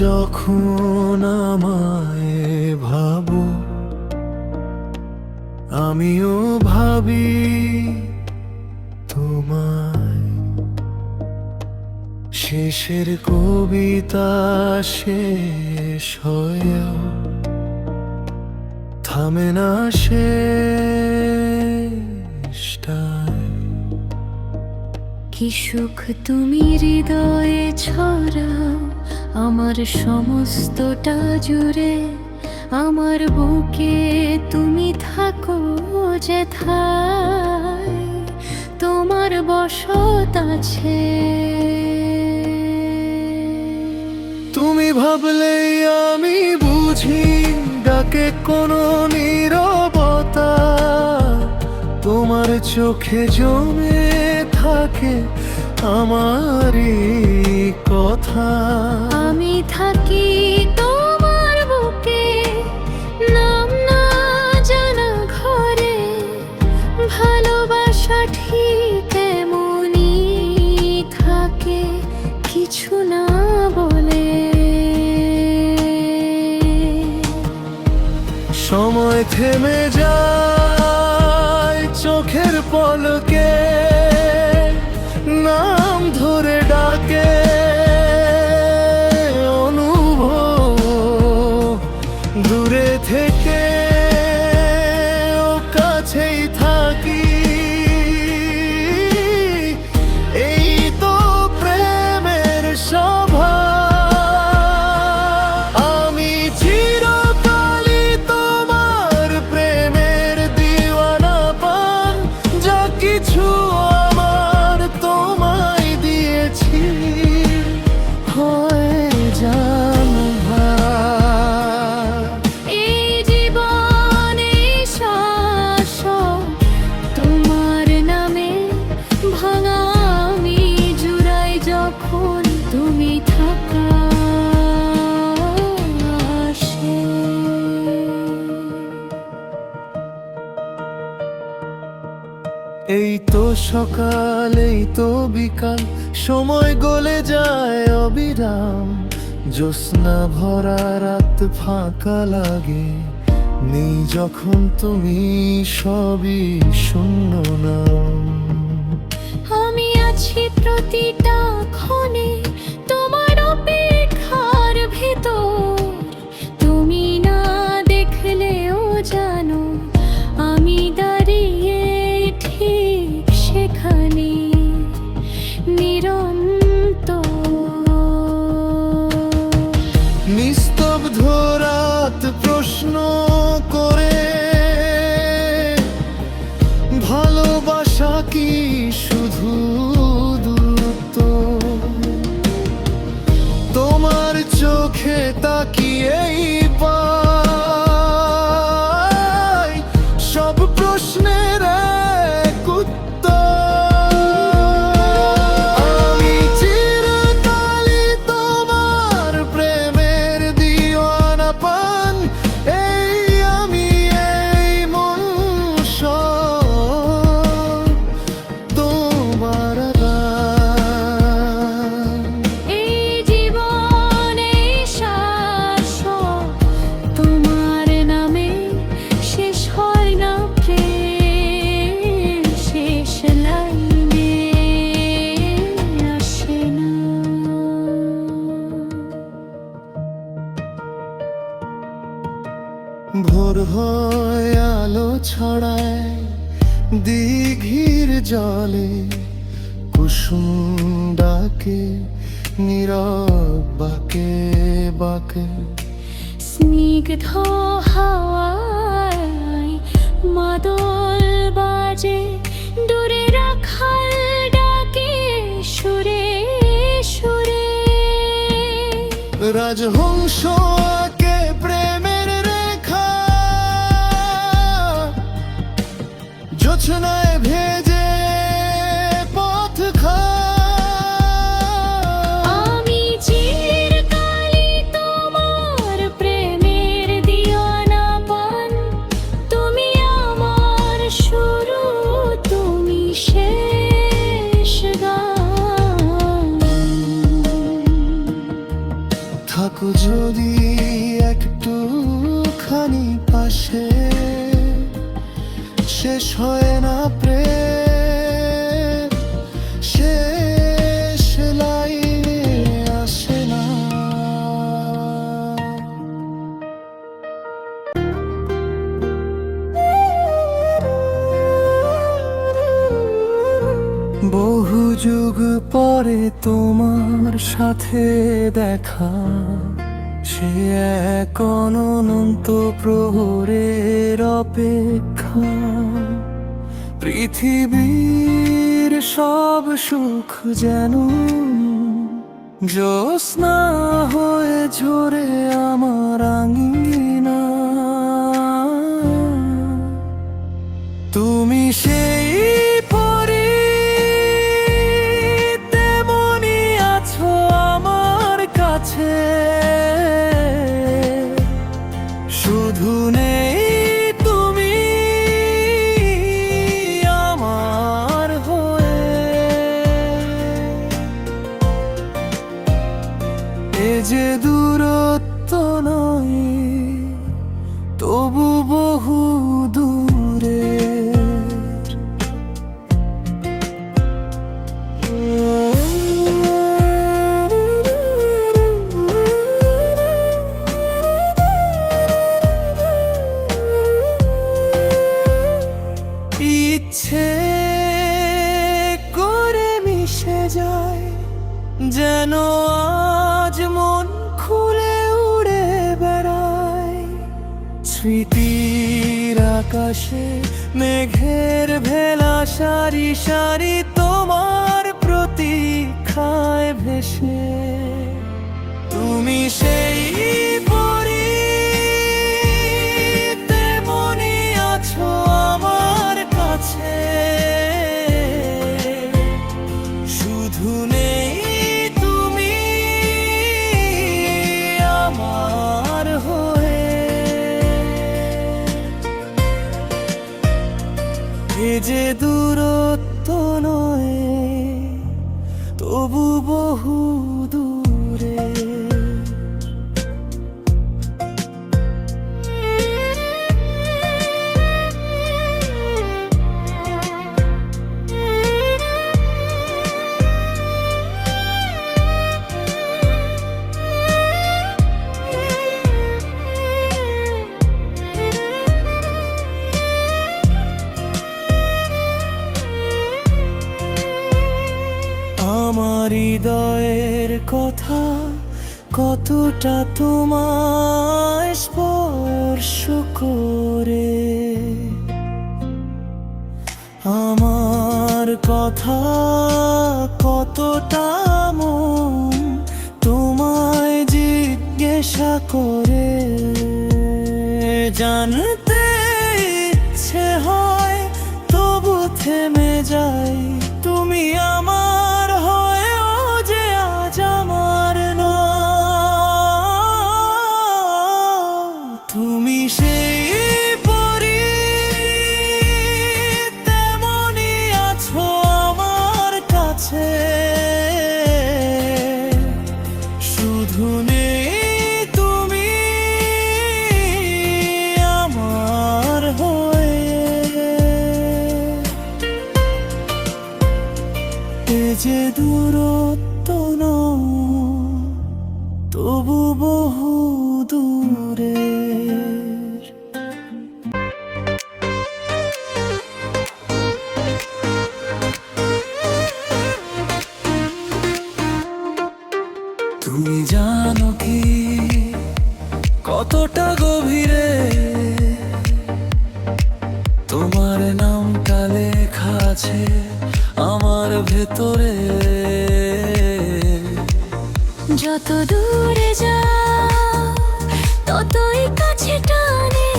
যখন আমায় ভাবো, আমিও ভাবি তোমায়। শেষের কবিতা শেষ হয়েও থামে না শেষটায়। কি সুখ তুমি হৃদয়ে ছড়াও আমার সমস্তটা জুড়ে। আমার বুকে তুমি থাকো যেথায় তোমার বসত আছে। তুমি ভাবলেই আমি বুঝি ডাকে কোনো নীরবতা। তোমার চোখে জমে থাকে আমারই কথা। আমি থাকি তোমার বুকে নাম না জানা ঘরে। ভালোবাসা ঠিক এমনই থাকে কিছু না বলে। সময় থেমে যায় চোখের পলকে, নাম ধরে ডাকে অনুভব। দূরে থেকে ও কাছেই থাকি, এই তো প্রেমের স্বভাব। আমি চিরকালই তোমার প্রেমের দিওয়ানা পান। যা কিছু আমার তোমায় দিয়েছি হয়ে যান ভার। এই জীবনে শাসক তোমার নামে ভাঙা আমি জুড়াই যখন তুমি থাকা আসে। এই তো সকাল, এই তো বিকাল, সময় গলে যায় অবিরাম। জ্যোৎস্না ভরা রাত ফাঁকা লাগে, নেই যখন তুমি সবই শূন্য নাম। আমি আছি প্রতিটা ক্ষণে তোমার অপেক্ষার ভেতর। তুমি না দেখলেও জানো আমি দাঁড়িয়ে ঠিক সেখানে নিরন্তর। নিস্তব্ধ রাত প্রশ্ন করে, ভালোবাসা কি শুধু দূরত্ব? তোমার চোখে তাকিয়েই পাই সব প্রশ্নের এক উত্তর। আমি চিরকালই তোমার প্রেমের দিওয়ানা পান। এই আমি, এই মন সব তোমার দান। এই জীবনে শাসক তোমার নামে শেষ হয় না প্রেম, শেষ লাইনে আসে না। ভোর হয় আলো ছড়ায় দিঘির জলে, কুসুম ডাকে নীরব বাঁকে বাঁকে। স্নিগ্ধ হাওয়ায় মাদল বাজে, দূরে রাখাল ডাকে সুরে সুরে। রাজহংস আঁকে প্রেমের রেখা, জোছনায় ভেজে পথ আমি চিরকালই তোমার প্রেমের দিওয়ানা পান। তুমি আমার শুরু, তুমি শেষ গান। থাকো বহু যুগ পরে তোমার সাথে দেখা, সে এক অনন্ত প্রহরের অপেক্ষা। পৃথিবীর সব সুখ যেন জ্যোৎস্না হয়ে ঝরে আমার আঙিনা। তুমি সেই পরি, তেমনি আছো আমার কাছে। শুধু নেই তুমি আমার হয়ে। এ যে দূরত্ব নয়, তবু বহু দূরে। ইচ্ছে করে মিশে যায়, যেন আজ মন খুলে উড়ে বেড়ায়। স্মৃতির আকাশে মেঘের ভেলা সারি সারি তোমার প্রতীক্ষায় ভেসে। তুমি সেই পরি, তেমনি আছো আমার কাছে। শুধু নেই তুমি আমার হয়ে। এ যে দূরত্ব নয়, তবু বহু দূরে। আমার হৃদয়ের কথা কতটা তোমায় স্পর্শ করে। আমার কথা কতটা মন তোমায় জিজ্ঞাসা করে। জানতে ইচ্ছে হয়, তবু থেমে যাই। তুমি আমার হয়েও যে আজ আমার নও। তুমি সেই পরি, তেমনি আছো আমার কাছে। শুধু নেই তুমি আমার হয়ে। এ যে দূরত্ব নয়, তবু বহু দূরে। তুমি জানো কি কতটা গভীরে তোমার নামটা লেখা আছে আমার ভেতরে। যত দূরে যাও ততই কাছে টানে।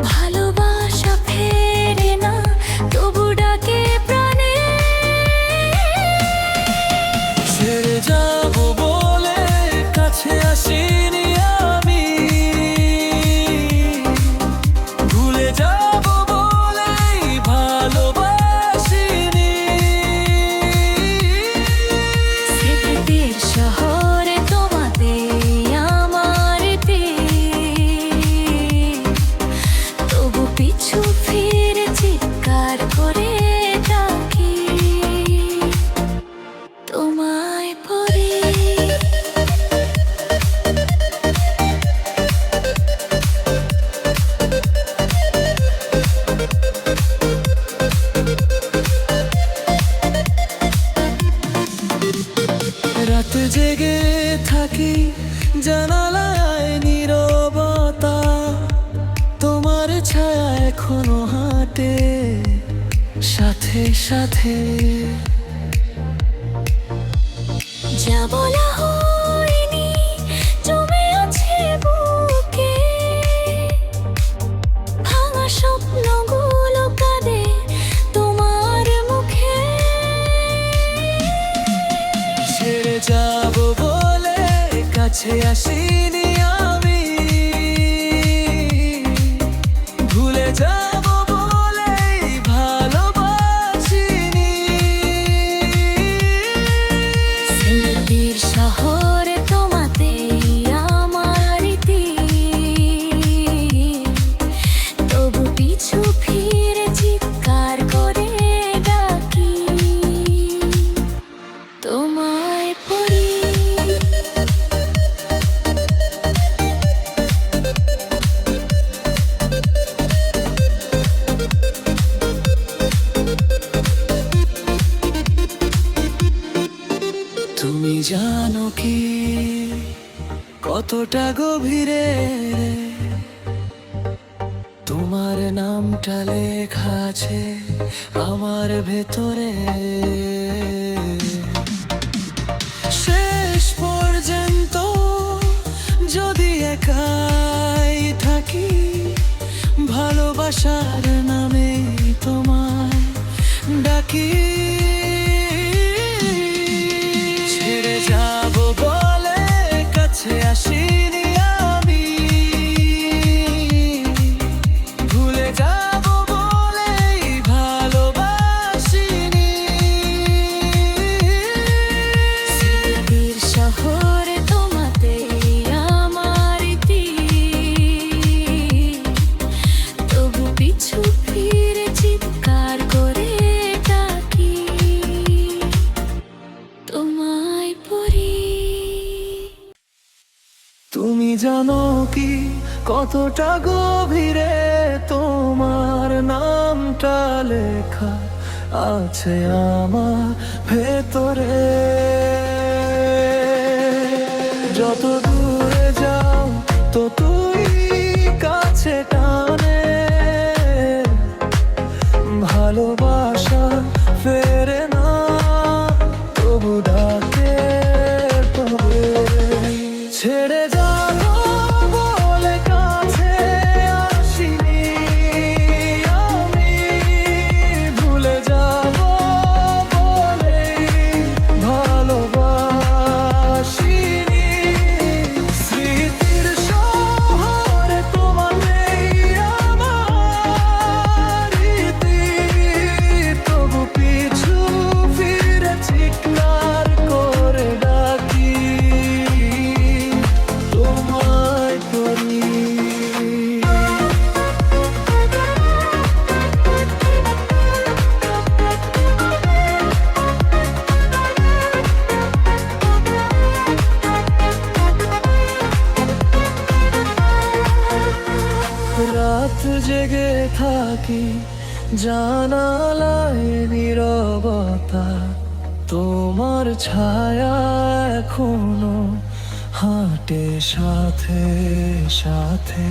ভালোবাসা ফেরে না, তবু ডাকে প্রাণে। ছেড়ে যাবো বলে কাছে আসিনি আমি, ভুলে যাবো বলেই ভালোবাসিনি। স্মৃতির শহরে তোমাতে আমার জানালায় নীরবতা, তোমার ছায়া এখনো হাঁটে সাথে সাথে। যা বলা হয়নি জমে আছে বুকে, ভাঙা স্বপ্নগুলো কাঁদে তোমার মুখে। ছেড়ে যাব বলে কাছে আসিনি আমি, ভুলে যাব বলেই ভালোবাসিনি। স্মৃতির শহরে তোমাতেই আমার ইতি, তবু পিছু ফিরে চিৎকার করে ডাকি তোমায় পড়ি। তুমি জানো কি কতটা গভীরে তোমার নামটা লেখা আছে আমার ভেতরে। শেষ পর্যন্ত যদি একাই থাকি, ভালোবাসার নামে তোমায় ডাকি। ছেড়ে যাব বলে কাছে আসিনি আমি, ভুলে যাব বলেই ভালোবাসিনি। স্মৃতির শহরে তোমাতেই আমার ইতি, তবু পিছু ফিরে চিৎকার করে ডাকি তোমায় পড়ি। তুমি জানো কি কতটা গভীরে তোমার নামটা লেখা আছে আমার ভেতরে। যত দূরে যাও ততই কাছে টানে, ভালোবাসা ফেরে না তবু ডাকে তবে। ছেড়ে যাব বলে কাছে আসিনি আমি, ভুলে যাব বলেই ভালোবাসিনি। স্মৃতির শহরে তোমার নেই আমার ইতি, তবু পিছু ফিরে চিৎকার করে ডাকি তোমায় পড়ি। রাত জেগে থাকি জানালায় নীরবতা, তোমার ছায়া এখনো হাঁটে সাথে সাথে।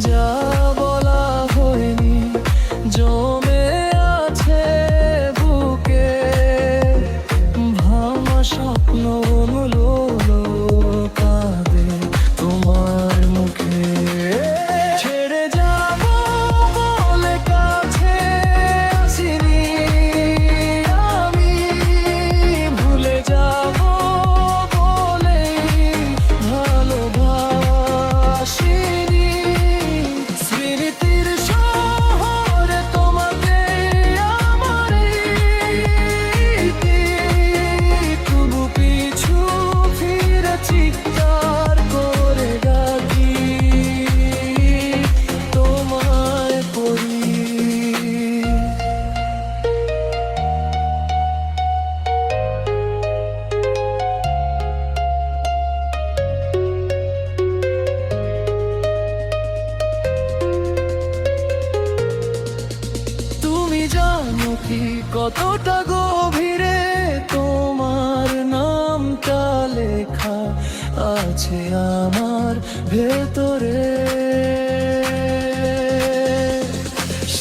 যা বলা হয়নি জমে আছে বুকে, ভাঙা স্বপ্নগুলো কাঁদে তোমার মুখে। ছেড়ে যাব বলে কাছে আসিনি আমি, ভুলে যাব বলেই ভালোবাসিনি। স্মৃতির শহরে তোমাকে আমার ইতি, তবু পিছু ফিরে চিৎকার করে ডাকি তোমায় পড়ি। তুমি জানো কি কতটা গভীরে তোমার নামটা লেখা আছে আমার ভেতরে।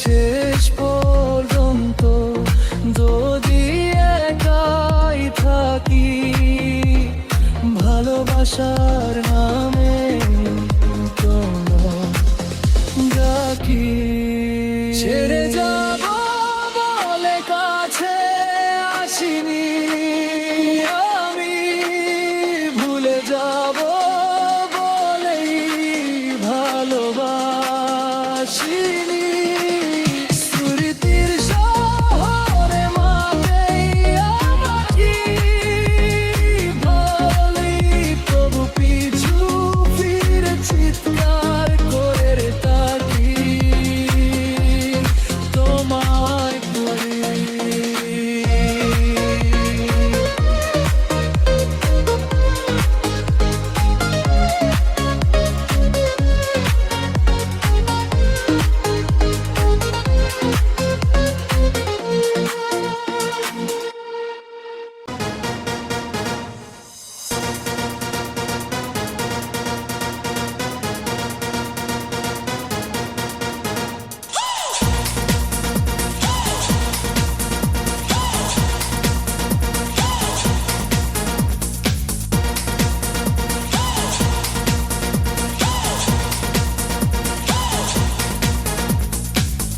শেষ পর্যন্ত যদি একাই থাকি, ভালোবাসার নামে কোনো ডাকি ছেড়ে যাব বলে কাছে আসিনি, আমি ভুলে যাব বলেই ভালোবাসিনি। স্মৃতির শহরে মাঝেই আমাকে বলি, তবু পিছু ফিরে চিৎকার করে তাকি তোমায় বলি।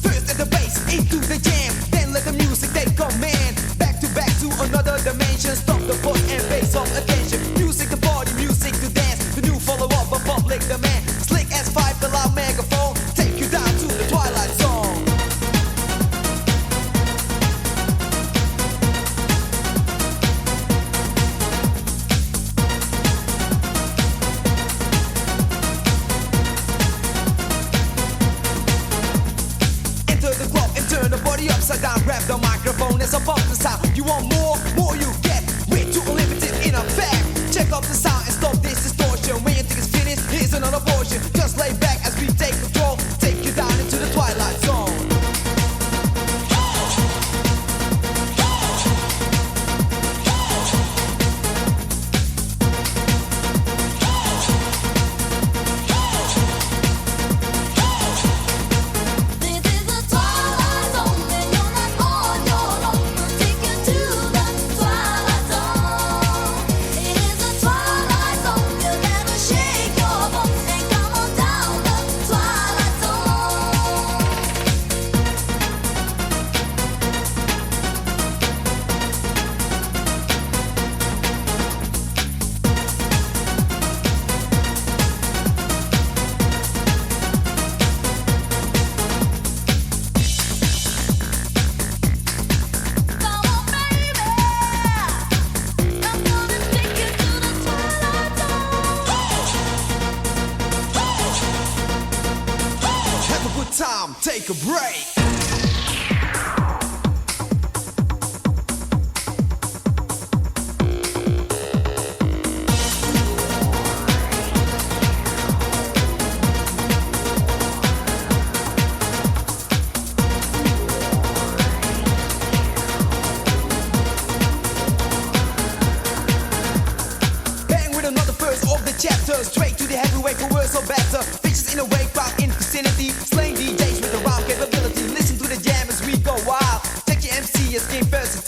First at the bass, into the jam, then let the music take command. Back to another dimension. Stop the force and face of attention. Music to party, music to dance. The new follow-up of public demand. Slick as five, the loud megaphone. Take you down to the twilight zone. Enter the club and turn the body upside down. Grab the microphone, it's about the sound. You want more you get. Way too unlimited in effect. Check out the sound and stop this distortion. When you think it's finished, here's another portion. Just lay back as we take control. Take you down into the twilight zone. This is the twilight zone, and you're not on your own. We'll take you to the twilight zone. It is the twilight zone. You'll never shake your bones and come on down the twilight zone. Come on, baby. I'm gonna take you to the twilight zone. Have a good time, take a break. Bang with another verse of the chapter. Straight to the heavyweight for worse or better. Bitches in a wake crowd in vicinity. Slaying DJs with around capability. Listen to the jam as we go wild. Check your MC as game first.